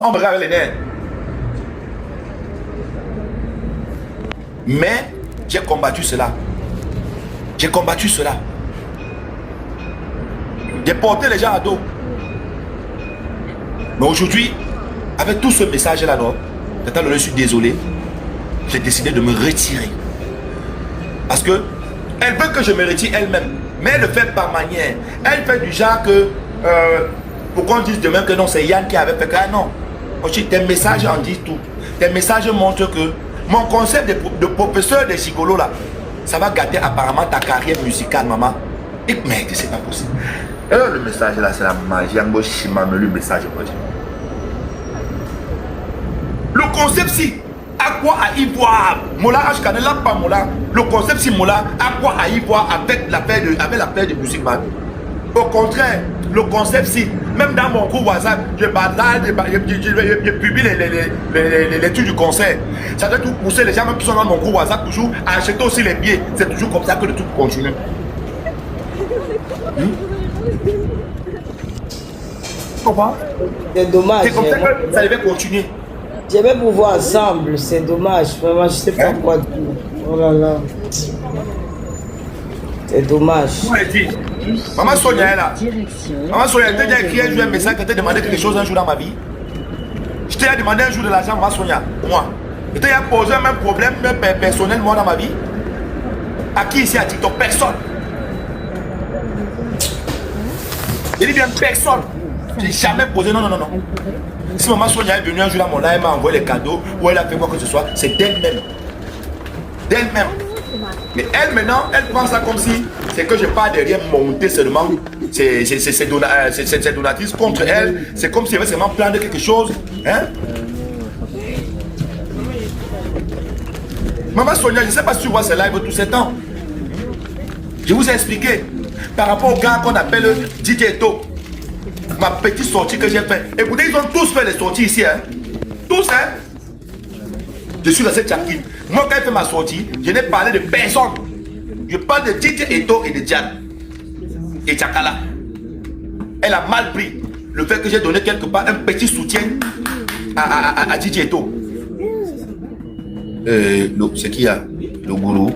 On me regarde les nerfs. Mais j'ai combattu cela. J'ai combattu cela. J'ai porté les gens à dos. Mais aujourd'hui, avec tout ce message-là, non, je suis désolé. J'ai décidé de me retirer. Parce que elle veut que je me retire elle-même. Mais elle le fait par manière. Elle fait du genre que pour qu'on dise demain que non, c'est Yann qui avait fait. Ah non. Aussi, tes messages en disent tout. Tes messages montrent que mon concept de professeur de psycholo là, ça va gâter apparemment ta carrière musicale, maman. Et merde, c'est pas possible. Le message là, c'est la magie. Le message. Le concept si, à quoi à y voir? Mola H. Canela, pas Mola. Le concept si Mola, à quoi à y voir avec l'affaire de musique, man. Au contraire, le concept si, même dans mon groupe WhatsApp, je bataille, je publie les trucs du concert. Ça doit tout pousser les gens même qui sont dans mon groupe WhatsApp toujours à acheter aussi les billets. C'est toujours comme ça que le truc continue. Comment? C'est dommage. C'est comme ça que ça devait continuer. J'aimais pouvoir ensemble, c'est dommage. Vraiment, je sais pas quoi dire. Oh là là. C'est dommage. Maman Sonia est là. Maman Sonia, tu as écrit un jour un message que tu as demandé quelque chose un jour dans ma vie. Je t'ai demandé un jour de l'argent, Maman Sonia, pour moi. Je t'ai posé un même problème personnel, moi, dans ma vie. À qui ici à TikTok? Personne. Je dis bien personne. Je n'ai jamais posé, non. Si Maman Sonia est venue un jour dans mon live, elle m'a envoyé les cadeaux, ou elle a fait quoi que ce soit, c'est d'elle-même. D'elle-même. Mais elle maintenant, elle prend ça comme si c'est que je pars derrière monter seulement ces donatrices contre elle. C'est comme si elle avait seulement plané quelque chose. Hein? Maman Sonia, je ne sais pas si tu vois ces lives tous ces temps. Je vous ai expliqué par rapport au gars qu'on appelle DJ Eto. Ma petite sortie que j'ai faite. Écoutez, ils ont tous fait les sorties ici. Hein? Tous, hein? Je suis dans cette chapine. Moi, quand j'ai fait ma sortie, je n'ai parlé de personne. Je parle de DJ Eto et de Diane. Et Tchakala. Elle a mal pris le fait que j'ai donné quelque part un petit soutien à DJ Eto. C'est qui a le gourou?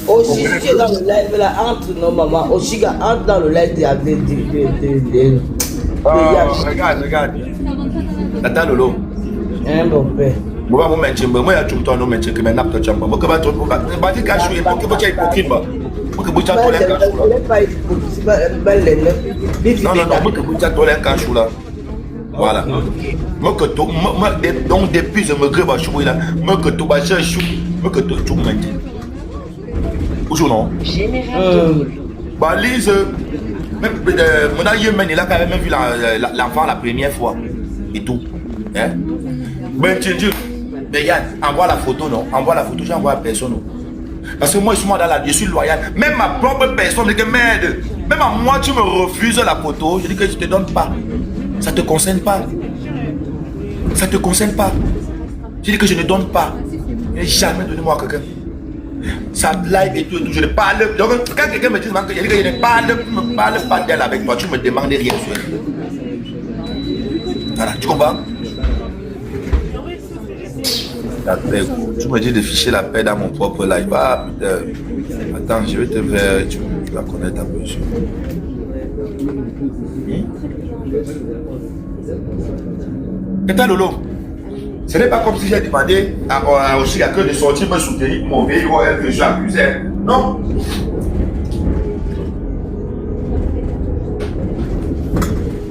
Aussi, si tu es dans le live là, entre nos mamans, Oshiga, entre dans le live de Regarde. Attends, Lolo. Hein, mon père. Moi, je suis hypocrite. Voilà. Donc depuis je me grève à chou là, moi que tout bas chou, moi que tout maintenant. Bonjour non. Balise. Même mon aïe il a quand même vu l'enfant la première fois et tout. Hein? Ben tu dis, mais Yann, envoie la photo non, envoie la photo, j'envoie à personne non. Parce que moi je suis loyal. Même ma propre personne dit que merde. Même à moi tu me refuses la photo, je dis que je te donne pas. Ça ne te concerne pas. Ça ne te concerne pas. Je dis que je ne donne pas. Je n'ai jamais donné moi à quelqu'un. Ça live et tout, je ne parle. Donc, quand quelqu'un me dit que je ne parle pas d'elle avec toi, tu me demandes rien sur elle. Voilà, tu comprends? La paix. Tu me dis de ficher la paix dans mon propre live. Ah putain. Attends, je vais te faire. Tu vas connaître un peu. Putain Lolo, ce n'est pas comme si j'ai demandé à Oshiga que de sortir me soutenir mon vieil royal que je accusais. Non.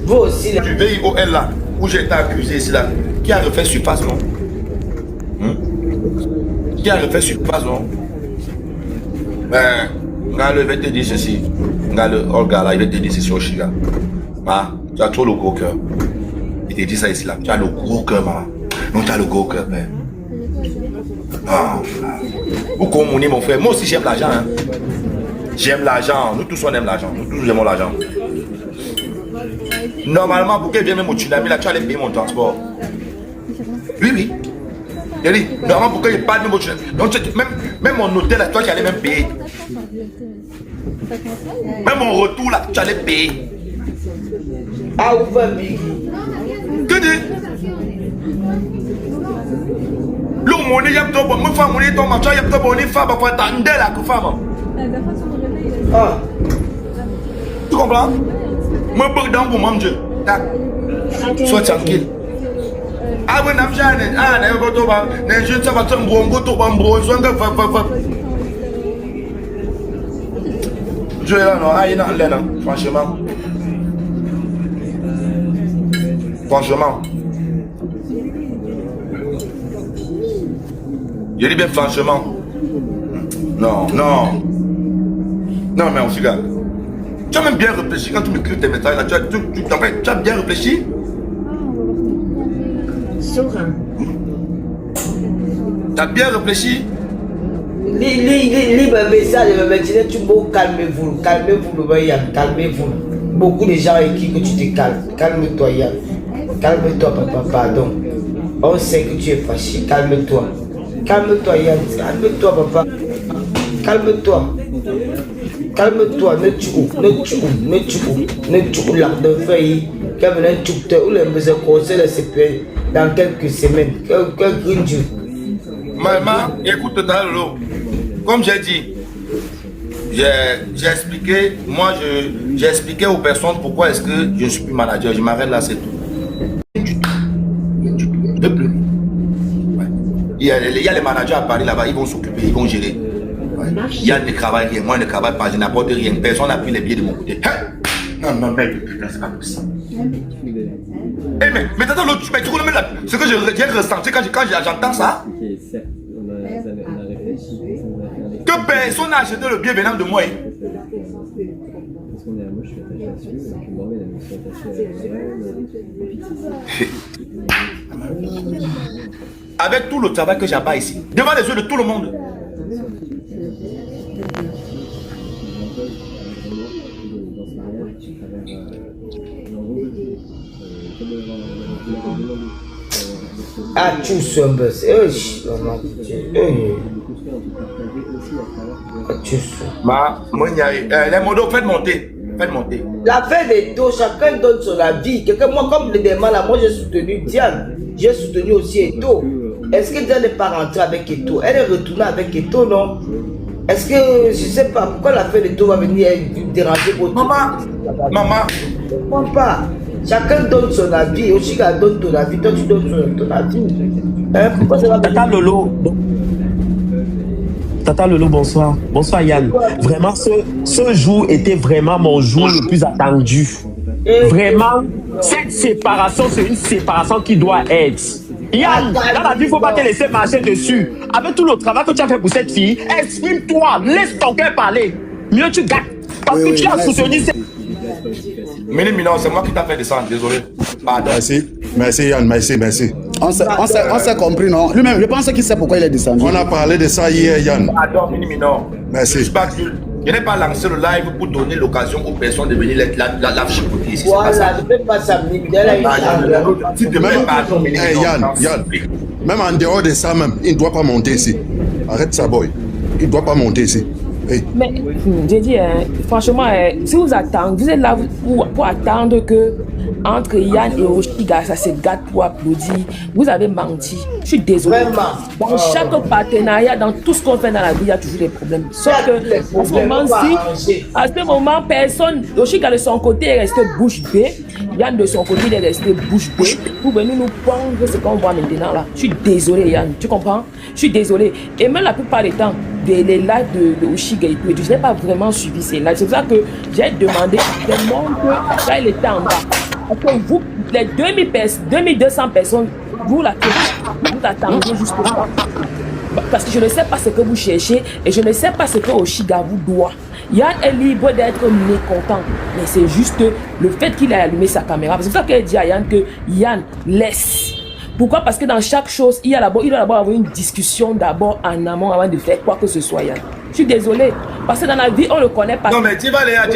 Vous aussi là. Du VIOL là, où j'ai été accusé ici là, qui a refait surface non? Qui a refait surface non? Ben, regarde, je vais te dire ceci. Regarde, Olga là, il va te dire ceci Oshiga. Ah, tu as trop le gros cœur. Il te dit ça ici là. Tu as le gros cœur, maman. Non, tu as le gros cœur, père. Ah, vous communiez, mon frère. Moi aussi, j'aime l'argent. Hein. J'aime l'argent. Nous tous, on aime l'argent. Nous tous, aimons l'argent. Normalement, pour qu'elle vienne même au tsunami, là, tu allais payer mon transport. Oui, oui. Il dit, normalement, pourquoi il parle même autre chose. Donc, même mon hôtel, là, toi, tu allais même payer. Même mon retour, là, tu allais payer. Ah, vous faites Que dis? L'eau, mon nez, il y a tout bon. Moi, femme, mon nez, ton match, il y a tout bon. Il faut pas attendre là, que femme. Ah. Tu comprends? Moi, je suis dans mon maman. Sois tranquille. Ah, oui, je suis un je là, non, ah, il est là, franchement. Franchement. Je dis bien franchement. Non, non. Non, mais on se regarde. Tu as même bien réfléchi quand tu m'écris tes messages là. Tu as bien réfléchi? Tu as bien réfléchi? Libre message, maintenant tu me calmez-vous, calmez-vous, Yann, calmez-vous. Beaucoup de gens écrivent que tu te calmes. Calme-toi, Yann. Calme-toi, papa, pardon. On sait que tu es fâché, calme-toi. Calme-toi, Yann, calme-toi, papa. Calme-toi. Calme-toi, ne tu l'arc de feuille. Comme un tuteur ou le besoin conseil de CPN dans quelques semaines. Quelques jours. Maman, écoute, Lolo. Comme j'ai dit, j'ai expliqué, moi j'ai expliqué aux personnes pourquoi est-ce que je ne suis plus manager. Je m'arrête là, c'est tout. De plus. Ouais. Il y a les managers à Paris là-bas, ils vont s'occuper, ils vont gérer. Ouais. Il y a des travail rien, moi je ne travaille pas, je n'apporte rien. Personne n'a pris les billets de mon côté. Non, non, mais putain, c'est pas possible. Eh, mais attends, mais tu connais même ce que j'ai ressenti quand j'entends ça. Que personne n'a acheté le billet venant de moi. Avec tout le travail que j'abats ici, devant les yeux de tout le monde. Ah, tu sommes les modos, faites monter. Faites monter. L'affaire des taux, chacun donne son avis. Moi, comme le dément là, moi j'ai soutenu Diane. J'ai soutenu aussi Eto. Est-ce que Diane n'est pas rentrée avec Eto? Elle est retournée avec Eto, non? Est-ce que, je ne sais pas, pourquoi l'affaire des taux va venir déranger votre... Maman, je ne comprends pas. Chacun donne son avis. Oshiga donne ton avis. Toi, tu donnes ton avis. Pourquoi ça va venir? Tata Lolo. Tata Lolo, bonsoir. Bonsoir Yann. Vraiment, ce jour était vraiment mon jour le plus attendu. Vraiment, cette séparation, c'est une séparation qui doit être. Yann, dans la vie, il ne faut pas te laisser marcher dessus. Avec tout le travail que tu as fait pour cette fille, exprime-toi, laisse ton cœur parler. Mieux tu gâtes. Parce que tu as soutenu cette... Minon, c'est moi qui t'ai fait descendre, désolé. Pardon. Merci Yann, merci. On s'est compris, non? Lui-même, je pense qu'il sait pourquoi il est descendu. On a parlé de ça hier, Yann. Pardon, Minon. Merci. Je n'ai pas lancé le live pour donner l'occasion aux personnes de venir la chipoter ici. Voilà, je ne fais pas ça, Yann, même en dehors de ça, même, il ne doit pas monter ici. Arrête ça, boy. Il ne doit pas monter ici. Hey. Mais j'ai dit, franchement, si vous attendez, vous êtes là pour attendre que entre Yann et Oshiga, ça se gâte pour applaudir. Vous avez menti. Je suis désolé. Vraiment. Dans chaque partenariat, dans tout ce qu'on fait dans la vie, il y a toujours des problèmes. Sauf que à ce moment, personne, Oshiga de son côté est resté bouche bée. Yann de son côté il est resté bouche bée pour venir nous prendre ce qu'on voit maintenant là. Je suis désolé Yann, tu comprends? Je suis désolé. Et même la plupart des temps, les lives de Oshiga et tout, je n'ai pas vraiment suivi ces lives. C'est pour ça que j'ai demandé tellement que quand il était en bas. Parce que vous, les 2200 personnes, vous attendez juste pour ça. Parce que je ne sais pas ce que vous cherchez et je ne sais pas ce que Oshiga vous doit. Yann est libre d'être mécontent, mais c'est juste le fait qu'il a allumé sa caméra. C'est pour ça qu'elle dit à Yann que Yann laisse. Pourquoi? Parce que dans chaque chose, il doit d'abord avoir une discussion d'abord en amont avant de faire quoi que ce soit, Yann. Je suis désolé, parce que dans la vie, on ne le connaît pas. Non mais tu vas Léa.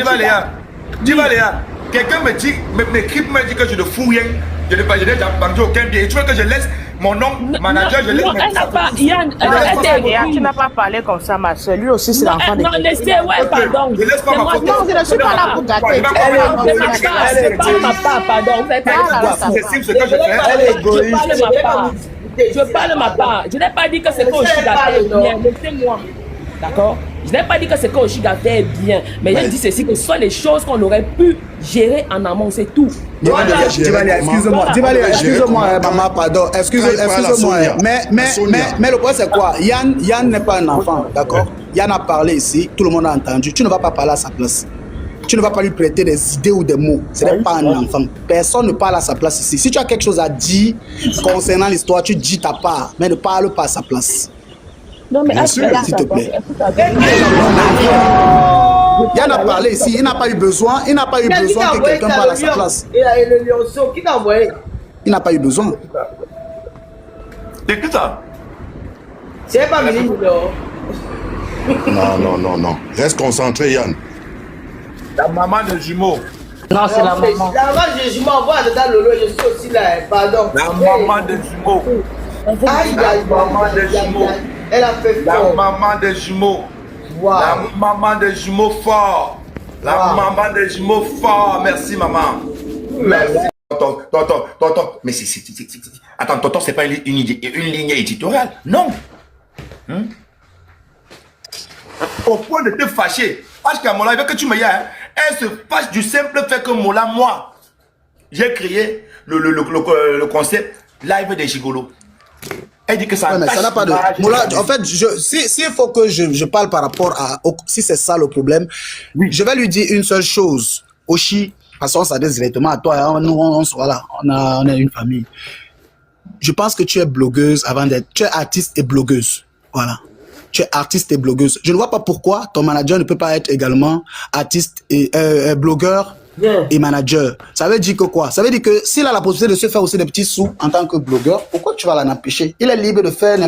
Quelqu'un m'écrit me dit que je ne fous rien. Je n'ai déjà vendu aucun bien. Et tu veux que je laisse mon oncle, manager, je l'ai Non, elle n'a pas. Yann, Tu n'as pas parlé comme ça, ma soeur. Lui aussi, c'est l'enfant de non, quelqu'un. laissez, ouais, pardon. Je laisse pas ma photo. Non, je ne suis pas là pour gâter. C'est pas ma part, pardon. Vous faites C'est ce que je fais. Elle est égoïste. Je parle de ma part. Je n'ai pas dit que c'est que Oshiga fait bien. Laissez-moi. D'accord? Je n'ai pas dit que c'est que Oshiga fait bien. Mais je dis ceci, que ce sont les choses qu'on aurait pu gérer en amont, c'est tout. Divali, excuse-moi, maman, pardon. Excuse-moi. Mais le problème, c'est quoi? Yann n'est pas un enfant, d'accord? Yann a parlé ici, tout le monde a entendu. Tu ne vas pas parler à sa place. Tu ne vas pas lui prêter des idées ou des mots. Ce n'est pas un enfant. Personne ne parle à sa place ici. Si tu as quelque chose à dire concernant l'histoire, tu dis ta part, mais ne parle pas à sa place. Non, mais Bien sûr, s'il te plaît. Yann a parlé ici, il n'a pas eu besoin que quelqu'un parle à sa place. Et le lionceau, qui t'a envoyé? Il n'a pas eu besoin. C'est que ça. C'est pas venu, Non. Reste concentré, Yann. La maman de jumeaux. Non, c'est la maman. La maman de jumeaux, envoie dedans Lolo, je suis aussi là, pardon. La maman de jumeaux. Aïe, La maman de jumeaux. elle a fait La fort. maman de jumeaux. Wow. La maman de jumeaux fort. La maman de jumeaux fort. Merci, maman. Merci. Tonton. Mais attends, tonton, c'est pas une ligne éditoriale. Non. Au point de te fâcher. Parce qu'à Mola, il veut que tu me dises, elle se fâche du simple fait que Mola, moi, j'ai créé le concept live des gigolos. Elle dit que ça, Ouais, mais ça n'a pas de. Mola, en fait, s'il faut que je parle par rapport à. Si c'est ça le problème, je vais lui dire une seule chose. Oshi, parce qu'on s'adresse directement à toi. Hein, nous, voilà, on a une famille. Je pense que tu es blogueuse avant d'être. Tu es artiste et blogueuse. Voilà. Tu es artiste et blogueuse. Je ne vois pas pourquoi ton manager ne peut pas être également artiste et blogueur et manager. Ça veut dire que quoi? Ça veut dire que s'il a la possibilité de se faire aussi des petits sous en tant que blogueur, pourquoi tu vas l'en empêcher? Il est libre de faire de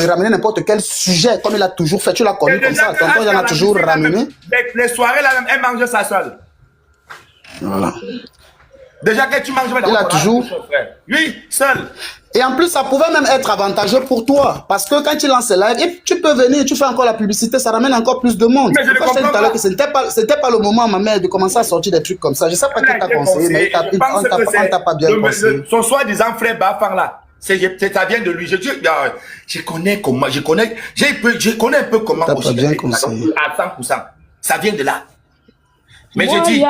ramener n'importe quel sujet comme il a toujours fait. Tu l'as connu comme ça. Tonton, il en a toujours ramené. Les soirées, là, elle mange ça seule. Voilà. Déjà que tu manges, Il a toujours. Oui, seul. Et en plus, ça pouvait même être avantageux pour toi. Parce que quand tu lances le live, tu peux venir, tu fais encore la publicité, ça ramène encore plus de monde. Mais je ne comprends pas. Que c'était pas le moment, ma mère, de commencer à sortir des trucs comme ça. Je sais pas qui t'a conseillé, mais on t'a pas bien conseillé. Son soi-disant frère Bafang là, ça vient de lui. Je connais comment, je connais un peu comment. T'as pas bien conseillé. À 100%. Ça vient de là. Mais moi, je dis.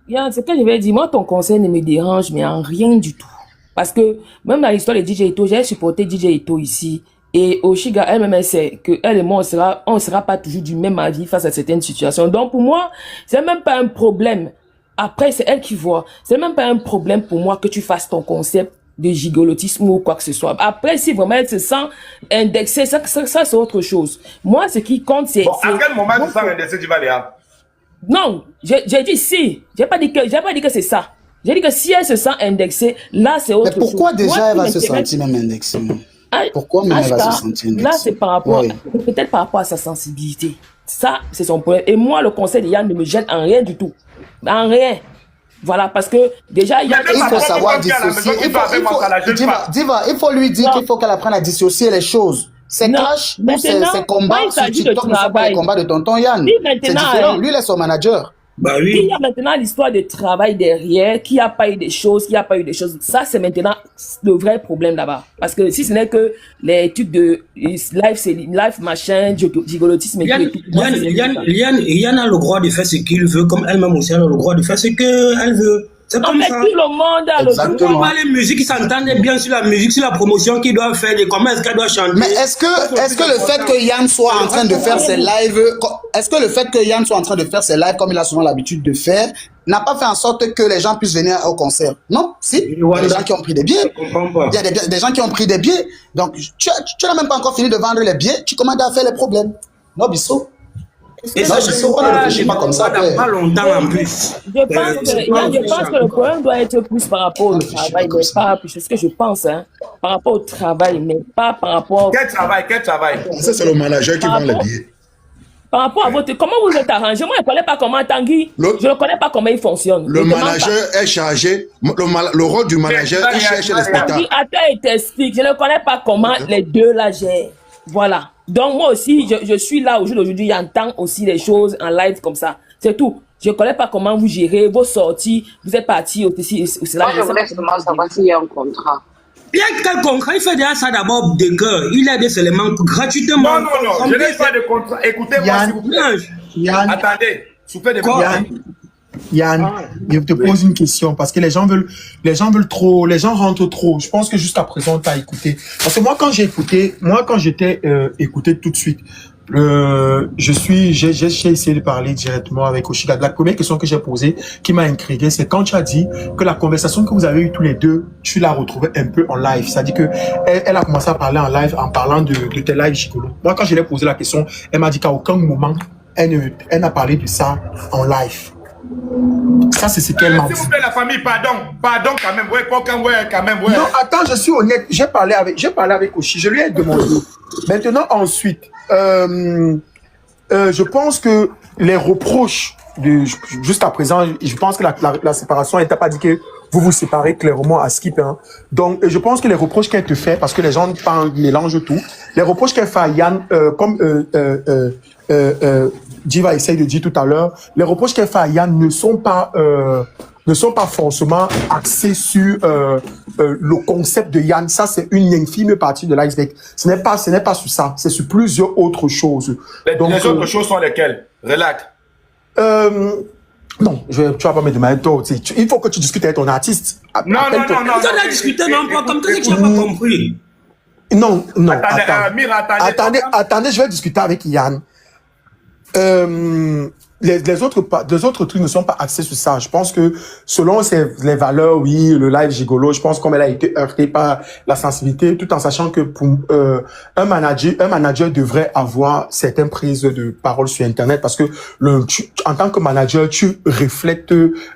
Yann, ce que je vais dire, moi, ton conseil ne me dérange, mais en rien du tout. Parce que même dans l'histoire de DJ Ito, j'ai supporté DJ Ito ici. Et Oshiga elle-même, c'est que elle et moi, on sera pas toujours du même avis face à certaines situations. Donc pour moi, c'est même pas un problème. Après, c'est elle qui voit. C'est même pas un problème pour moi que tu fasses ton concept de gigolotisme ou quoi que ce soit. Après, si vraiment elle se sent indexée, ça c'est autre chose. Moi, ce qui compte, c'est... Bon, à quel moment tu sens indexé, tu vas aller? Non, j'ai dit si. J'ai pas dit que c'est ça. J'ai dit que si elle se sent indexée, là c'est autre chose. Mais pourquoi déjà elle va se sentir même indexée? Pourquoi même elle va se sentir indexée? Là c'est par rapport, peut-être par rapport à sa sensibilité. Ça, c'est son problème. Et moi, le conseil de Yann ne me gêne en rien du tout. En rien. Voilà, parce que déjà, il faut savoir dissocier. Il faut lui dire qu'il faut qu'elle apprenne à dissocier les choses. Ces clashs, ces combats sur TikTok ne sont pas les combats de tonton Yann. C'est différent. Lui, il est son manager. Bah oui. Il y a maintenant l'histoire de travail derrière, qui a pas eu des choses, Ça, c'est maintenant le vrai problème là-bas. Parce que si ce n'est que les trucs de live machin, gigolotisme et tout. Yann a le droit de faire ce qu'il veut, comme elle-même aussi a le droit de faire ce qu'elle veut. C'est comme ça. Tout le monde a le droit. On parle de musique, qui s'entendent bien sur la musique, sur la promotion qu'il doit faire, comment est-ce qu'elle doit chanter. Mais est-ce que le fait que Yann soit en train de faire ses lives, comme il a souvent l'habitude de faire, n'a pas fait en sorte que les gens puissent venir au concert? Non? Si? Il y a des gens qui ont pris des billets. Il y a des gens qui ont pris des billets. Donc, tu n'as même pas encore fini de vendre les billets, tu commandes à faire les problèmes. Non, Bissot? Et ça, je ne réfléchis pas comme ça. Pas longtemps en plus. Je pense que le problème doit être plus par rapport au travail, mais pas, c'est ce que je pense, hein, par rapport au travail, mais pas par rapport. Quel travail? Ça, c'est le manager qui vend les billets. Par rapport à votre... Comment vous êtes arrangé? Moi, je ne connais pas comment Tanguy. Je ne connais pas comment il fonctionne. Le manager est chargé. Le rôle du manager, il cherche les spectacles. Attends, il t'explique. Je ne connais pas comment les deux là gèrent. Voilà. Donc, moi aussi, je suis là au jour d'aujourd'hui. J'entends aussi les choses en live comme ça. C'est tout. Je ne connais pas comment vous gérez vos sorties. Vous êtes parti aussi. Moi, je voulais seulement savoir s'il y a un contrat. Il y a quel contrat? Il fait déjà ça d'abord de cœur. Il a des éléments gratuitement. Non, je n'ai pas de contrat. Écoutez-moi, s'il vous plaît. Attendez, soufflez de quoi? Yann, je te pose une question parce que les gens veulent trop, les gens rentrent trop. Je pense que jusqu'à présent, tu as écouté. Parce que moi, quand j'étais écouté tout de suite, j'ai essayé de parler directement avec Oshiga. La première question que j'ai posée, qui m'a intrigué, c'est quand tu as dit que la conversation que vous avez eue tous les deux, tu l'as retrouvée un peu en live. C'est-à-dire que elle a commencé à parler en live en parlant de tes lives gigolos. Moi, quand je lui ai posé la question, elle m'a dit qu'à aucun moment, elle n'a parlé de ça en live. Ça, c'est ce qu'elle m'a dit. S'il vous plaît, la famille, pardon quand même, quand même. Non, attends, je suis honnête. J'ai parlé avec Oshi. Je lui ai demandé. Maintenant, ensuite, je pense que les reproches jusqu'à présent, je pense que la séparation, elle t'a pas dit que vous vous séparez clairement à Skip. Hein. Donc, je pense que les reproches qu'elle te fait, parce que les gens mélangent tout, les reproches qu'elle fait à Yann, comme Diva essaye de dire tout à l'heure, les reproches qu'elle fait à Yann ne sont pas forcément axés sur le concept de Yann. Ça, c'est une infime partie de l'iceberg. Ce n'est pas sur ça. C'est sur plusieurs autres choses. Les autres choses sont lesquelles? Relax. Non, tu vas pas me demander toi. Il faut que tu discutes avec ton artiste. Non. Tu as discuté, non, pas comme ça, que tu n'as pas compris. Non. Attendez, je vais discuter avec Yann. Les autres trucs ne sont pas axés sur ça. Je pense que selon les valeurs, oui, le live gigolo, je pense comme elle a été heurtée par la sensibilité, tout en sachant que pour un manager devrait avoir certaines prises de parole sur Internet parce que en tant que manager, tu reflètes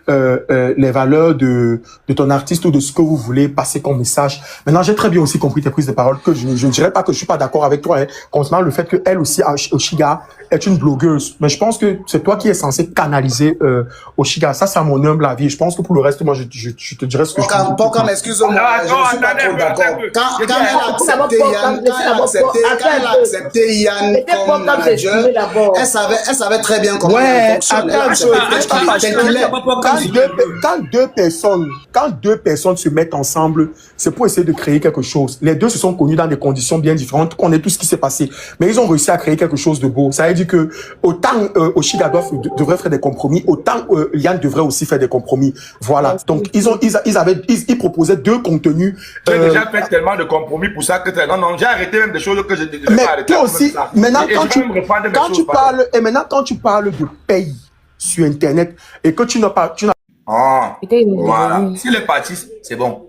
les valeurs de ton artiste ou de ce que vous voulez passer comme message. Maintenant, j'ai très bien aussi compris tes prises de parole que je ne dirais pas que je suis pas d'accord avec toi concernant le fait qu'elle aussi, Oshiga, est une blogueuse. Mais je pense que c'est toi qui es censé canaliser Oshiga. Ça, c'est à mon humble avis. Je pense que pour le reste, moi, je te dirais ce que je pense. Pourquoi, excuse-moi, je ne suis pas trop d'accord. Quand elle a accepté Yann comme manager, elle savait très bien comment elle fonctionne. Quand deux personnes se mettent ensemble, c'est pour essayer de créer quelque chose. Les deux se sont connus dans des conditions bien différentes. On connaît tout ce qui s'est passé. Mais ils ont réussi à créer quelque chose de beau. Ça veut dire que autant Oshiga devrait faire des compromis, autant Yann devrait aussi faire des compromis. Voilà. Donc ils proposaient deux contenus. J'ai déjà fait tellement de compromis pour ça que j'ai arrêté même des choses que je ne devais pas arrêter. Mais toi aussi, maintenant quand tu parles de paye sur Internet et que tu n'as pas, voilà. Si les parties, c'est bon.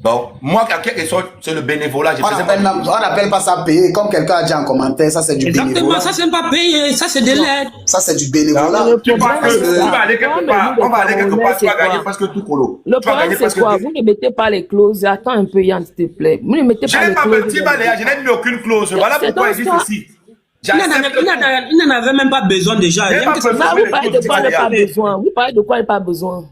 Bon, moi, quelque chose, c'est le bénévolat. On n'appelle pas ça payer. Comme quelqu'un a dit en commentaire, ça c'est du bénévolat. Exactement, ça c'est pas payer, ça c'est de l'aide. Ça c'est du bénévolat. Tu vas aller quelque part, on va aller quelque part, tu vas gagner presque tout colo. Le problème c'est quoi? Vous ne mettez pas les clauses. Attends un peu, Yann, s'il te plaît. Vous ne mettez pas les clauses. Je n'ai mis aucune clause. Voilà pourquoi il dit ceci. Il n'en avait même pas besoin déjà. Vous parlez de quoi il n'a pas besoin? Vous parlez de quoi il n'a pas besoin?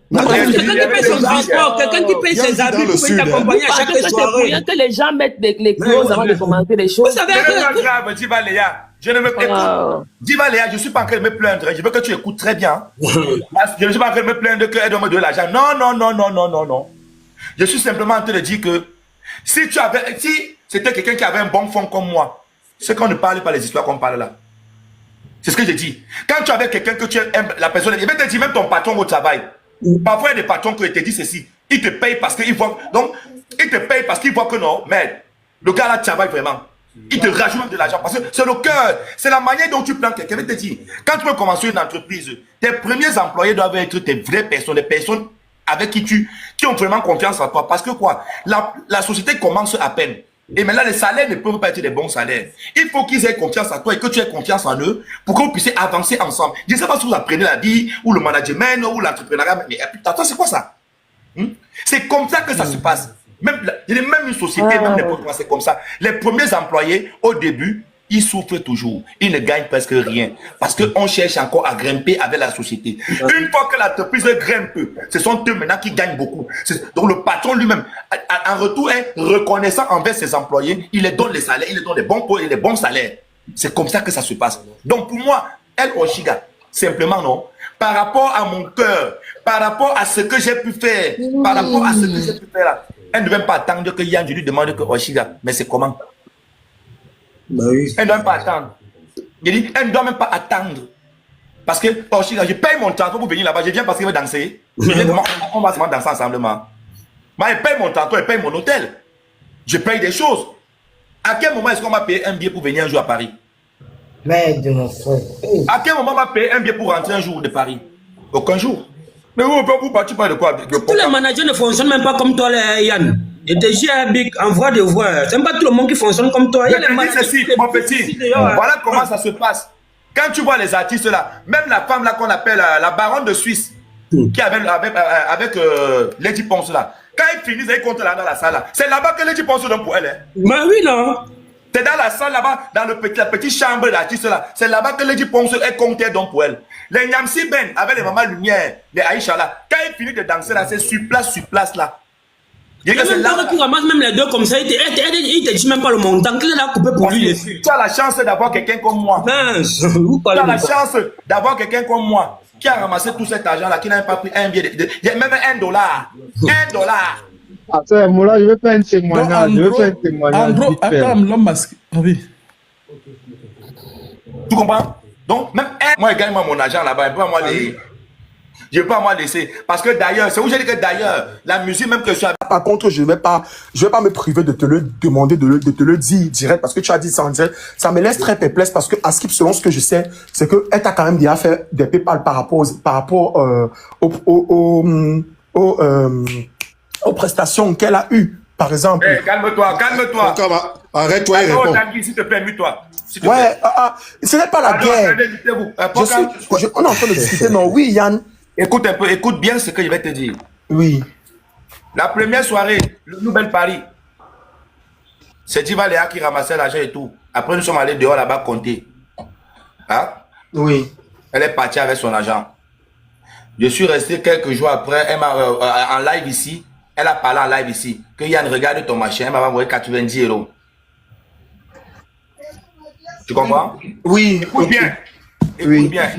Quelqu'un qui paye son transport, quelqu'un qui paye ses habits pour venir t'accompagner à chaque soirée. Que les gens mettent les clauses avant de commenter les choses. Vous savez je ne me écoute. Diva Léa, je ne suis pas en train de me plaindre. Je veux que tu écoutes très bien. Je ne suis pas en train de me plaindre qu'elle doit me donner l'argent. Non. Je suis simplement en train de dire que si c'était quelqu'un qui avait un bon fond comme moi, c'est qu'on ne parle pas les histoires qu'on parle là. C'est ce que je dis. Quand tu avais quelqu'un que tu aimes, la personne, il va te dire même ton patron au travail. Parfois, il y a des patrons qui te disent ceci. Ils te payent parce qu'ils voient. Donc, ils te payent parce qu'ils voient que non, mais le gars là travaille vraiment. Il te rajoute de l'argent parce que c'est le cœur. C'est la manière dont tu prends quelqu'un. Il te dit, quand tu veux commencer une entreprise, tes premiers employés doivent être tes vraies personnes, des personnes avec qui ont vraiment confiance en toi. Parce que quoi, la société commence à peine. Et maintenant, les salaires ne peuvent pas être des bons salaires. Il faut qu'ils aient confiance en toi et que tu aies confiance en eux pour que vous puissiez avancer ensemble. Je ne sais pas si vous apprenez la vie, ou le management, ou l'entrepreneuriat, mais attends, c'est quoi ça? C'est comme ça que ça se passe. Même une société, même n'importe quoi, c'est comme ça. Les premiers employés, au début, il souffre toujours. Il ne gagne presque rien. Parce qu'on cherche encore à grimper avec la société. Une fois que l'entreprise grimpe, ce sont eux maintenant qui gagnent beaucoup. Donc le patron lui-même, en retour, est reconnaissant envers ses employés. Il leur donne les salaires, il leur donne les bons points et les bons salaires. C'est comme ça que ça se passe. Donc pour moi, El Oshiga, simplement non. Par rapport à mon cœur, par rapport à ce que j'ai pu faire, par rapport à ce que j'ai pu faire là, elle ne veut pas attendre que Yann, je lui demande que Oshiga, mais c'est comment? Bah oui. Elle ne doit même pas attendre. Je dis, elle ne doit même pas attendre. Parce que Oshiga, je paye mon transport pour venir là-bas, je viens parce qu'il veut danser. On va se mettre danser ensemble. Moi, je paye mon transport, je paye mon hôtel. Je paye des choses. À quel moment est-ce qu'on va payer un billet pour venir un jour à Paris? Merde, mon frère. À quel moment on va payer un billet pour rentrer un jour de Paris? Aucun jour. Mais vous partir par de quoi? Tous les managers ne fonctionnent même pas comme toi, Yann. Et déjà, Big, envoie des voix. C'est pas tout le monde qui fonctionne comme toi. Je te dis ceci, mon petit. Voilà comment ça se passe. Quand tu vois les artistes là, même la femme là qu'on appelle la baronne de Suisse, qui avec Lady Ponce là, quand ils finissent, ils comptent là dans la salle là. C'est là-bas que Lady Ponce donne pour elle. Hein. Bah oui, non. C'est dans la salle là-bas, dans la petite chambre d'artiste là. C'est là-bas que Lady Ponce est comptée donc pour elle. Les Nyamsi Ben avec les mamans lumière, les Aïcha là, quand ils finissent de danser là, c'est sur place là. Il y a même pas qui ramasse même les deux comme ça, il te dit même pas le montant qu'il a coupé pour lui. Tu as la chance d'avoir quelqu'un comme moi. Mince, tu as la chance d'avoir quelqu'un comme moi qui a ramassé tout cet argent là, qui n'a pas pris un billet, même $1. $1. Attends, moi là, je vais faire un témoignage. En gros, attends, l'homme masqué. Oui. Tu comprends? Donc, même moi, je gagne mon argent là-bas, je peux pas moi laisser. Parce que d'ailleurs, c'est où j'ai dit que d'ailleurs, la musique même que je suis avec... Par contre, je vais pas me priver de te le demander, de te le dire direct, parce que tu as dit ça en direct. Ça me laisse très perplexe parce que, à Skip, selon ce que je sais, c'est que elle t'a quand même déjà fait des PayPal par rapport aux prestations qu'elle a eues, par exemple. Hey, calme-toi. Arrête-toi et réponds. S'il te plaît, mute-toi. Ouais, ce n'est pas la guerre. On est en train de discuter, non? Oui, Yann. Écoute un peu, écoute bien ce que je vais te dire. Oui. La première soirée, le Nouvel Paris, c'est Diva Léa qui ramassait l'argent et tout. Après, nous sommes allés dehors là-bas compter. Hein? Oui. Elle est partie avec son argent. Je suis resté quelques jours après, elle m'a en live ici. Elle a parlé en live ici. Que Yann, regarde ton machin, elle m'a envoyé 90 €. Tu comprends? Oui. Écoute bien. Écoute bien.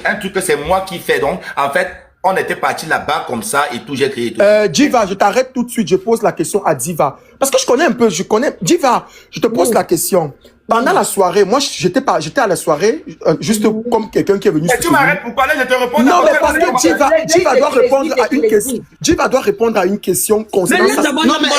Un truc que c'est moi qui fais. Donc, en fait, on était parti là-bas comme ça et tout, j'ai créé tout. Diva, je t'arrête tout de suite. Je pose la question à Diva. Parce que je connais un peu, Diva, je te pose la question. Pendant la soirée, moi, j'étais à la soirée, juste comme quelqu'un qui est venu. Et tu m'arrêtes pour parler, je te réponds. Non, mais parce que Diva doit répondre à une question. Diva doit répondre à une question concernant ça. Non, mais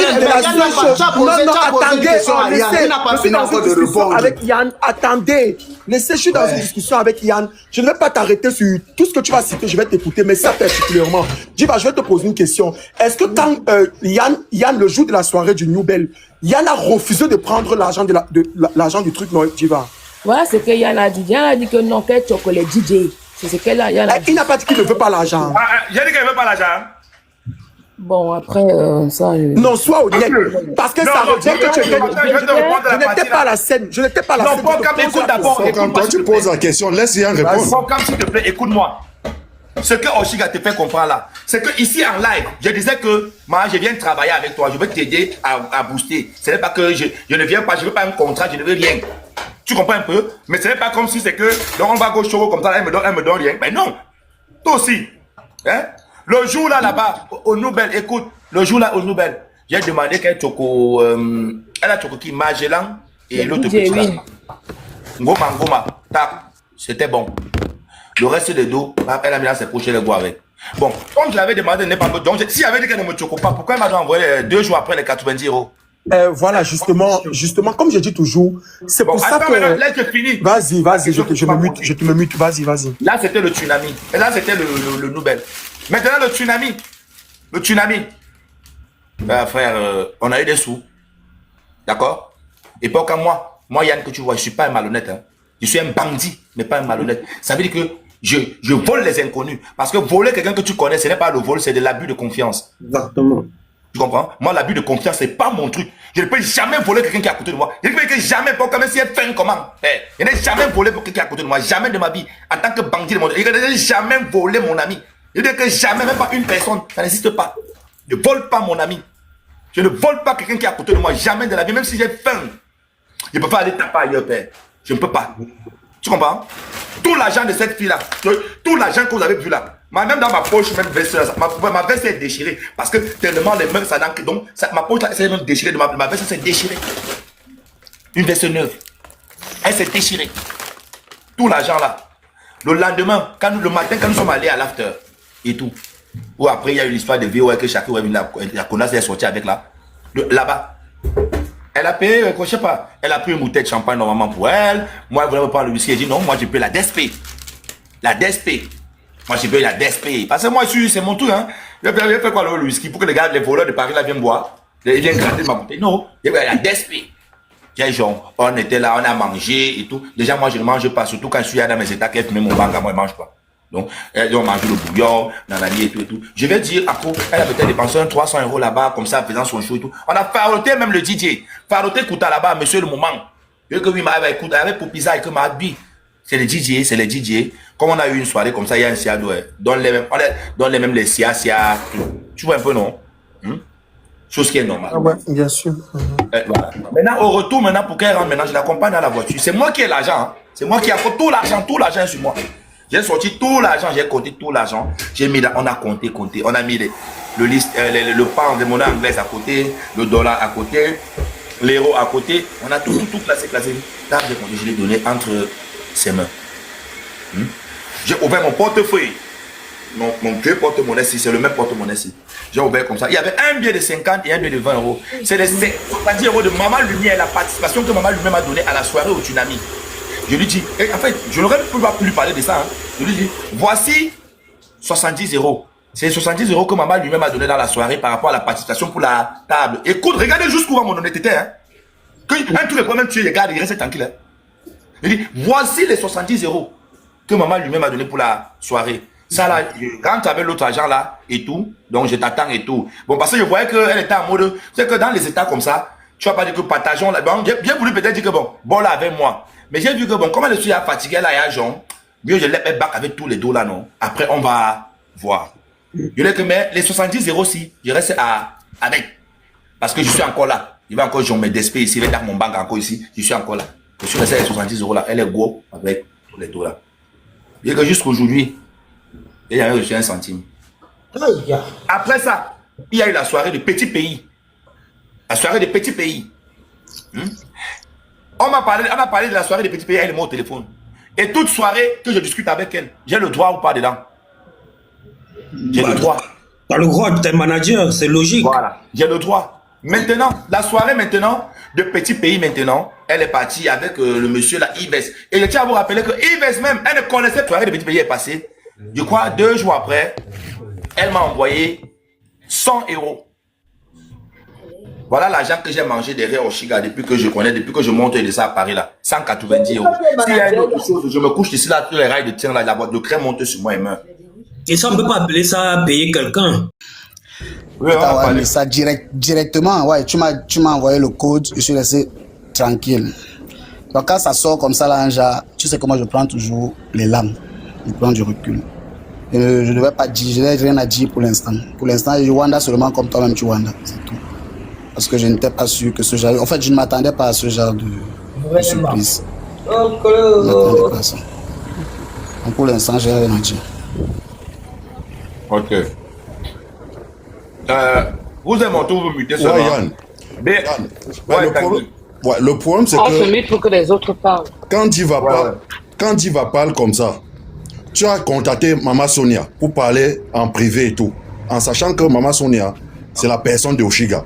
attendez, je suis dans une discussion avec Yann. Attendez, je suis dans une discussion avec Yann. Je ne vais pas t'arrêter sur tout ce que tu vas citer, je vais t'écouter, mais ça particulièrement. Diva, je vais te poser une question. Est-ce que quand Yann, le jour de la soirée du New Bell, Yann a refusé de prendre l'argent l'argent du truc, non, Diva? Voilà ce que Yann a dit. Yann a dit que non, qu'elle choque les DJ. C'est ce qu'elle a. Yann a dit. Il n'a pas dit qu'il ne veut pas l'argent. J'ai dit qu'il ne veut pas l'argent. Bon, après, ça... Non, sois honnête. Parce que ça revient que je n'étais pas à la scène. Je n'étais pas à la scène. Non, écoute d'abord. Quand toi, tu poses la question, laisse Yann répondre. Comme s'il te plaît, écoute-moi. Ce que Oshiga te fait comprendre là, c'est que ici en live, je disais que moi je viens travailler avec toi, je veux t'aider à booster. Ce n'est pas que je ne viens pas, je ne veux pas un contrat, je ne veux rien. Tu comprends un peu? Mais ce n'est pas comme si c'est que donc on va go show comme ça, elle me donne rien. Mais non, toi aussi. Hein? Le jour là-bas, au Noubel, écoute, le jour là au Noubel, j'ai demandé qu'elle choco, elle a choco qui Magellan et l'autre petit là. Ngoma, tac, c'était bon. Le reste de dos, elle a mis dans ses poches, elle boit avec. Bon, comme je l'avais demandé, n'est pas donc si j'avais dit qu'elle ne me choque pas, pourquoi elle m'a envoyé 2 jours après les 90 €? Voilà, justement, comme je dis toujours, c'est pour ça que... Là, je finis. Vas-y, je te me mute, vas-y. Là, c'était le tsunami. Et là, c'était le Nobel. Maintenant, le tsunami. Frère, on a eu des sous. D'accord? Et pas comme moi, Yann, que tu vois, je ne suis pas un malhonnête. Hein. Je suis un bandit, mais pas un malhonnête. Ça veut dire que je vole les inconnus. Parce que voler quelqu'un que tu connais, ce n'est pas le vol, c'est de l'abus de confiance. Exactement. Tu comprends? Moi, l'abus de confiance, c'est pas mon truc. Je ne peux jamais voler quelqu'un qui est à côté de moi. Je ne peux jamais, pour quand même si elle fait comment. Je n'ai jamais volé pour quelqu'un qui est à côté de moi. Jamais de ma vie. En tant que bandit de mon je n'ai jamais volé mon ami. Je dis que jamais, même pas une personne. Ça n'existe pas. Je ne vole pas mon ami. Je ne vole pas quelqu'un qui est à côté de moi. Jamais de la vie. Même si j'ai faim. Je ne peux pas aller taper ailleurs, père. Je ne peux pas. Tu comprends? Tout l'argent de cette fille-là, tout l'argent que vous avez vu là, même dans ma poche, même veste, ma veste est déchirée. Parce que tellement les mains, ça donc ma poche là, c'est même déchirée. Ma veste s'est déchirée. Une veste neuve. Elle s'est déchirée. Tout l'argent là. Le lendemain, le matin, quand nous sommes allés à l'after et tout, ou après il y a eu l'histoire de VOA que chacun la connasse est sortie avec là. Là-bas. Elle a payé, je sais pas, elle a pris une bouteille de champagne normalement pour elle. Moi, elle voulait prendre le whisky. Elle dit non, moi je paye la DSP. La DSP. Moi je paye la DSP. Parce que moi, c'est mon tour. Hein. Je fais quoi le whisky pour que les gars, les voleurs de Paris là viennent boire. Ils viennent gratter ma bouteille. Non, je paye la DSP. Genre, on était là, on a mangé et tout. Déjà, moi je ne mange pas, surtout quand je suis dans mes états, qu'elle fume mon banga, moi je ne mange pas. Donc, ils ont mangé le bouillon, nanani et tout et tout. Je vais dire, à quoi elle a peut-être dépensé 300 € là-bas, comme ça, en faisant son show et tout. On a faroté même le DJ. Faroté Kouta là-bas, monsieur le moment. Et que oui, écoute, avec Popisa et que Mahadbi. C'est les DJ, c'est les DJ. Comme on a eu une soirée comme ça, il y a un SIA, donne les mêmes les SIA, tu vois un peu, non? Chose qui est normale. Ah ouais, bien sûr. Voilà. Maintenant, au retour, pour qu'elle rentre, je l'accompagne dans la voiture. C'est moi qui ai l'argent. Hein. C'est moi qui ai tout l'argent est sur moi. J'ai sorti tout l'argent, j'ai compté tout l'argent. J'ai mis là, on a compté. On a mis le pound de monnaie anglaise à côté, le dollar à côté, l'euro à côté. On a tout classé. Là, je l'ai donné entre ses mains. J'ai ouvert mon portefeuille. Mon vieux porte-monnaie, c'est le même porte-monnaie. J'ai ouvert comme ça. Il y avait un billet de 50 et un billet de 20 €. C'est les 70 € de Maman Lumière, la participation que Maman Lumière m'a donnée à la soirée au Tsunami. Je lui dis, en fait, je n'aurais pas pu lui parler de ça. Hein. Je lui dis, voici 70 €. C'est 70 € que Maman lui-même a donné dans la soirée par rapport à la participation pour la table. Écoute, regardez jusqu'où va mon honnêteté. Hein. Un truc, même tuer les gars, il reste tranquille. Hein. Je dis, voici les 70 € que Maman lui-même a donné pour la soirée. Ça là, je rentre avec l'autre argent là et tout. Donc je t'attends et tout. Bon, parce que je voyais qu'elle était en mode. C'est que dans les états comme ça, tu vas pas dire que partageons là. Bon, j'ai bien voulu peut-être dire que bon là avec moi. Mais j'ai vu que bon, comme elle suis fatiguée là, il y a Jean, mieux je l'ai fait back avec tous les dos là, non. Après, on va voir. Je dis que mais les 70 € si, je reste avec. Parce que je suis encore là. Il va encore jouer mes DSP ici, il va dans mon banque encore ici. Je suis encore là. Je suis resté avec les 70 € là. Elle est go avec tous les dos là. Je dis que jusqu'aujourd'hui, il y a reçu 1 centime. Après ça, il y a eu la soirée de petits pays. La soirée des petits pays. On a parlé de la soirée des petits pays, elle est au téléphone. Et toute soirée que je discute avec elle, j'ai le droit ou pas dedans? J'ai le droit. T'as le droit, t'es manager, c'est logique. Voilà, j'ai le droit. Maintenant, la soirée maintenant, de petits pays maintenant, elle est partie avec le monsieur là, Yves. Et je tiens à vous rappeler que Yves même, elle ne connaissait pas la soirée des petits pays, elle est passée. Je crois 2 jours après, elle m'a envoyé 100 €. Voilà l'argent que j'ai mangé derrière Oshiga depuis que je connais, depuis que je monte de ça à Paris là. 190 €. S'il y a une autre chose, je me couche ici là, sur les rails de tiens là, la boîte de crème monte sur moi et meurt. Et ça, on ne peut pas appeler ça payer quelqu'un. Oui, mais ça directement, ouais, tu m'as envoyé le code, je suis resté tranquille. Donc quand ça sort comme ça là, genre, tu sais comment je prends toujours les lames, je prends du recul. Je ne vais pas dire, je n'ai rien à dire pour l'instant. Pour l'instant, je wanda seulement comme toi-même tu wanda, c'est tout. Parce que je n'étais pas sûr que ce genre... En fait, je ne m'attendais pas à ce genre de surprise. Je ne m'attendais pas à ça. Donc pour l'instant, je n'ai rien à dire. Ok. Vous êtes mon tour, vous mutez seulement. Yann. Le problème, c'est On que... se met pour que les autres parlent. Quand Diva parle comme ça, tu as contacté Maman Sonia pour parler en privé et tout, en sachant que Maman Sonia, c'est la personne de Oshiga.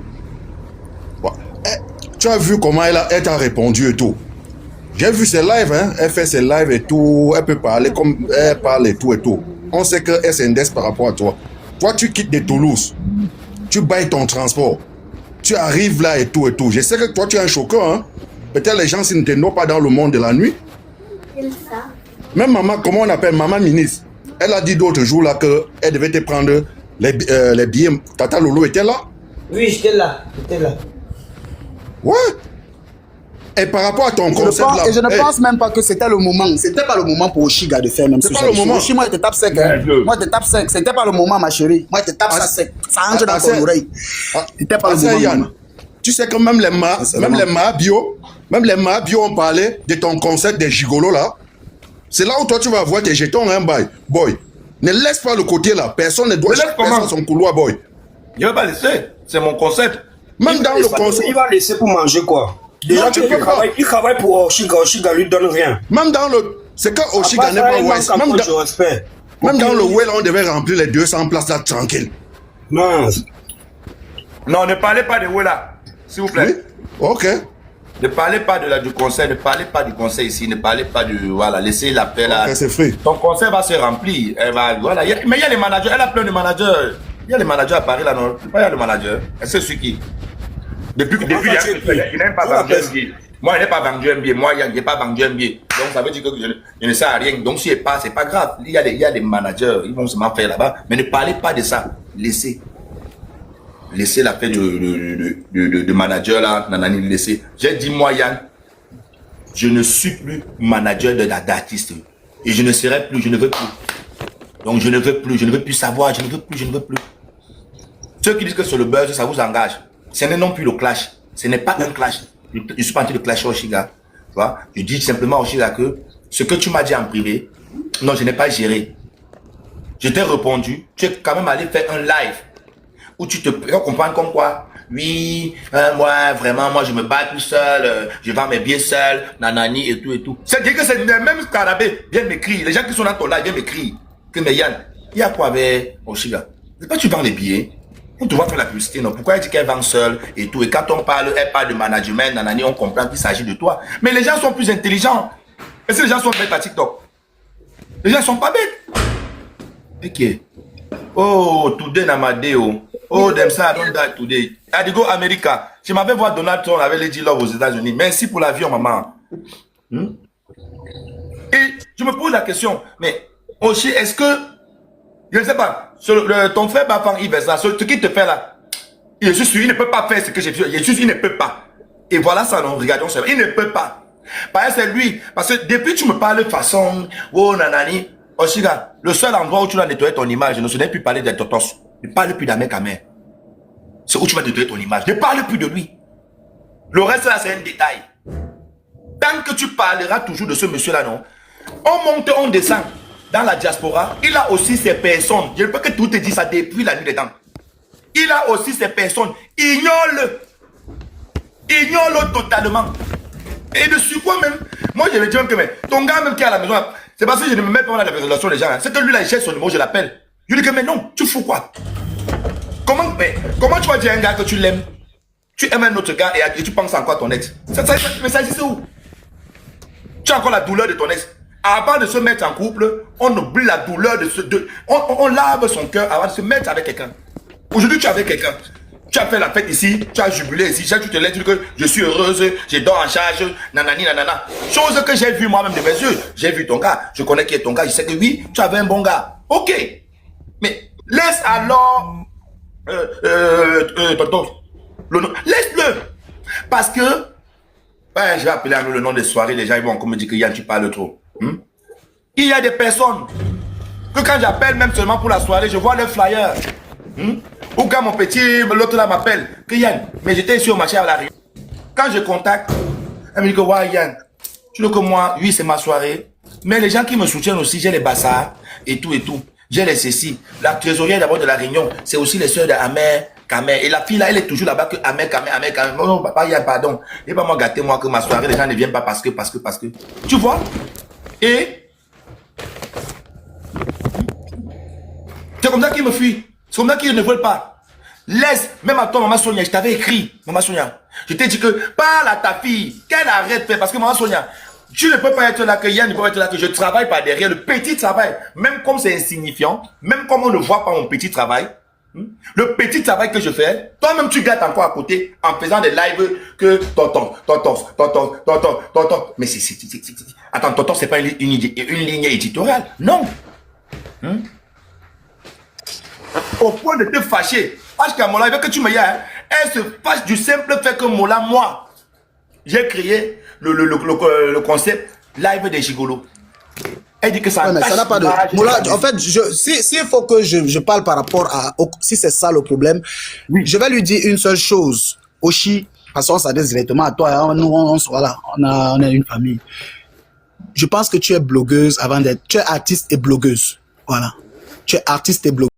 Tu as vu comment elle t'a répondu et tout. J'ai vu ses lives, hein. Elle fait ses lives et tout. Elle peut parler comme elle parle et tout et tout. On sait qu'elle s'indexe par rapport à toi. Toi, tu quittes de Toulouse. Tu bailles ton transport. Tu arrives là et tout et tout. Je sais que toi, tu es un choqueur, hein. Peut-être les gens ne te noient pas dans le monde de la nuit. Même maman, comment on appelle maman ministre, elle a dit d'autres jours là qu'elle devait te prendre les billets. Tata Lolo était là. Oui, j'étais là. Ouais. Et par rapport à ton concept là. Et je ne pense même pas que c'était le moment. C'était pas le moment pour Oshiga de faire même ce pas le moment. Oshi, moi, je te tape sec. Hein. Moi, je te tape sec. C'était pas le moment, ma chérie. Moi, je te tape ça sec. Ça entre dans ton oreille. C'était pas le moment. Yann, tu sais que même les Mahabio ont parlé de ton concept des gigolos là. C'est là où toi tu vas avoir tes jetons, hein, boy. Ne laisse pas le côté là. Personne ne doit chaque personne son couloir, boy. Je vais pas laisser. C'est mon concept. Même dans le concept. Il va laisser pour manger quoi? Déjà, il travaille pour Oshiga. Oshiga lui donne rien. Même dans le. C'est quand Oshiga n'est pas West. Même dans le Well, on devait remplir les 200 places là tranquille. Non. Non, ne parlez pas de Wella, s'il vous plaît. Oui? Ok. Ne parlez pas du conseil, ne parlez pas du conseil ici, ne parlez pas de. Voilà, laissez l'appel là. Ok, c'est free. Ton conseil va se remplir. Voilà. Mais il y a les managers, elle a plein de managers. Il y a les managers à Paris là, non? Il y a le manager. C'est celui qui. Depuis il n'a pas vendu un billet. Moi, il n'a pas vendu un billet. Moi, il n'a pas vendu un billet. Donc, ça veut dire que je ne sais à rien. Donc, si il pas, c'est pas grave. Il y a des managers, ils vont se m'en faire là-bas. Mais ne parlez pas de ça. Laissez l'affaire de manager là, nanani, laissez. J'ai dit, moi, Yann, je ne suis plus manager d'artiste. Et je ne serai plus, je ne veux plus. Donc, je ne veux plus savoir, je ne veux plus. Ceux qui disent que sur le buzz, ça vous engage. Ce n'est non plus le clash. Ce n'est pas un clash. Je ne suis pas en train de clasher Oshiga. Tu vois? Je dis simplement à Oshiga que ce que tu m'as dit en privé, non, je n'ai pas géré. Je t'ai répondu. Tu es quand même allé faire un live où tu te comprends comme quoi. Oui, moi, vraiment, moi, je me bats tout seul. Je vends mes billets seul. Nanani et tout et tout. C'est-à-dire que c'est le même scarabée. Viens m'écrire. Les gens qui sont dans ton live viennent m'écrire. Que mais Yann, il y a quoi avec Oshiga? C'est pas tu vends les billets. On te voit faire la publicité, non? Pourquoi elle dit qu'elle vend seule et tout? Et quand on parle, elle parle de management, nanani, on comprend qu'il s'agit de toi. Mais les gens sont plus intelligents. Est-ce que les gens sont bêtes à TikTok? Les gens sont pas bêtes. Ok. Oh, today Namadeo. Oh, them say I don't die today. I had go America. Je m'avais vu Donald Trump avec Lady Love aux États-Unis. Merci pour l'avion, maman. Et je me pose la question, mais Oshi, est-ce que, je ne sais pas, ton frère Bafang Yves, ce qu'il te fait là, il ne peut pas faire ce que j'ai fait. Il ne peut pas. Et voilà ça, non, regardons ça. Il ne peut pas. Parce que c'est lui. Parce que depuis tu me parles de façon, oh nanani, Oshiga, le seul endroit où tu vas nettoyer ton image, ne n'est plus parler de Totos. Ne parle plus d'Amek Amer. C'est où tu vas nettoyer ton image. Ne parle plus de lui. Le reste là, c'est un détail. Tant que tu parleras toujours de ce monsieur-là, non, on monte, on descend. Dans la diaspora, il a aussi ses personnes. Je ne peux que tout te dire ça depuis la nuit des temps. Il a aussi ses personnes. Ignore-le. Ignore-le totalement. Et de quoi même, moi je me dis même que mais, ton gars même qui est à la maison, c'est parce que je ne me mets pas dans la relation des gens. Hein. C'est que lui là, il cherche son numéro, je l'appelle. Je lui dis que mais non, tu fous quoi? Comment tu vas dire à un gars que tu l'aimes? Tu aimes un autre gars et tu penses encore à ton ex. Mais ça existe où? Tu as encore la douleur de ton ex. Avant de se mettre en couple, on oublie la douleur on lave son cœur avant de se mettre avec quelqu'un. Aujourd'hui, tu es avec quelqu'un. Tu as fait la fête ici, tu as jubilé ici, tu te laisses dire que je suis heureuse, je dors en charge, nanani, nanana. Chose que j'ai vu moi-même de mes yeux. J'ai vu ton gars, je connais qui est ton gars, je sais que oui, tu avais un bon gars. Ok. Mais laisse alors tonton. Laisse-le. Parce que, ouais, je vais appeler le nom des soirées, les gens ils vont encore me dire que Yann, tu parles trop. Il y a des personnes que quand j'appelle même seulement pour la soirée, je vois le flyer. Ou quand mon petit, l'autre là m'appelle, que Yann, mais j'étais ici au marché à la Réunion. Quand je contacte, elle me dit que ouais Yann, tu sais que moi, oui c'est ma soirée, mais les gens qui me soutiennent aussi, j'ai les bassards et tout et tout. J'ai les ceci. La trésorière d'abord de la Réunion, c'est aussi les soeurs d'Amer, Kamer. Et la fille là, elle est toujours là-bas que Amer, Kamer. Non, papa Yann, pardon. Et pas moi gâter moi que ma soirée, les gens ne viennent pas parce que. Tu vois? Et c'est comme ça qu'ils me fuient. C'est comme ça qu'ils ne veulent pas. Laisse, même à toi, maman Sonia, je t'avais écrit, maman Sonia. Je t'ai dit que parle à ta fille, qu'elle arrête de faire. Parce que maman Sonia, tu ne peux pas être là, que Yann ne peut pas être là, que je travaille par derrière, le petit travail. Même comme c'est insignifiant, même comme on ne voit pas mon petit travail, le petit travail que je fais, toi-même tu gâtes encore à côté en faisant des lives que tonton. Mais attends, tonton, c'est pas une ligne éditoriale. Non. Au point de te fâcher. Parce qu'à mon live, que tu me dis, Elle se fâche du simple fait que Mola, moi, j'ai créé le concept live des gigolos. Elle dit que ça, ouais, mais ça n'a pas de... Mola, en fait, s'il faut que je parle par rapport à... Si c'est ça le problème, je vais lui dire une seule chose. Oshi, parce qu'on s'adresse directement à toi. Hein, nous, voilà, on a une famille. Je pense que tu es blogueuse avant d'être... Tu es artiste et blogueuse. Voilà. Tu es artiste et blogueuse.